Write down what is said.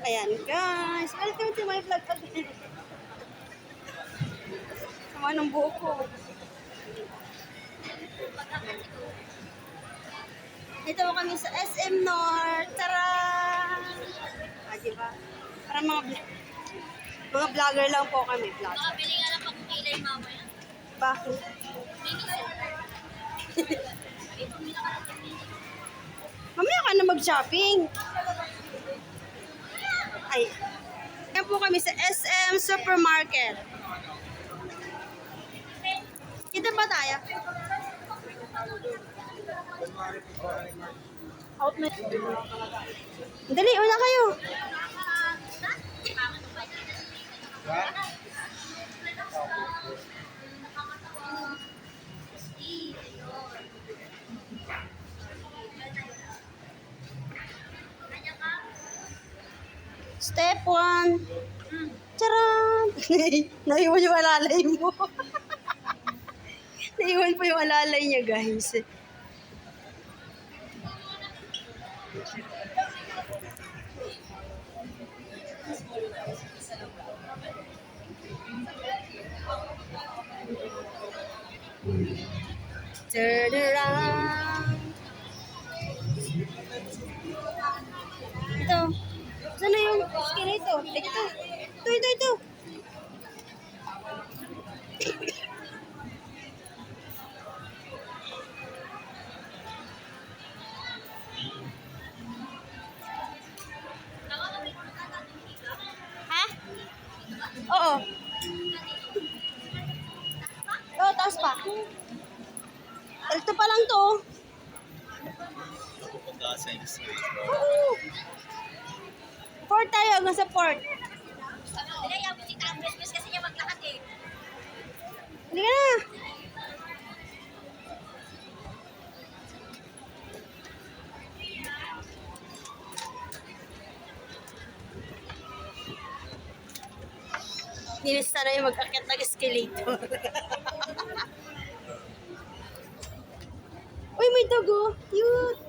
Ayan, guys. Welcome to my vlog again. Sama ng buhok ko. Dito kami sa SM North. Tara! Diba? Para mga vlogger lang po kami. Vlogger. Makabili nga lang pang kilay mamaya. Bakit? Mamaya ka na mag-shopping. Ay. Ayan po kami sa SM Supermarket. Kita ba tayo? Outlet. Dali, una kayo. Step 1. Charan! Naiwan yung alalay mo. Naiwan po yung alalay niya, guys. Turn around. Ito. Saan na yung skin ito? Ito. Ito. Ha? Oo. Oo, taas pa. Ito pa lang to. Pupunta sa X-ray. Oo. Port tayo, hanggang sa port. Dili, yung si Tambres kasi niya maglakad eh. Hindi ka na. Nilista na yung mag-akit ng escalator. Uy, may dugo. Cute.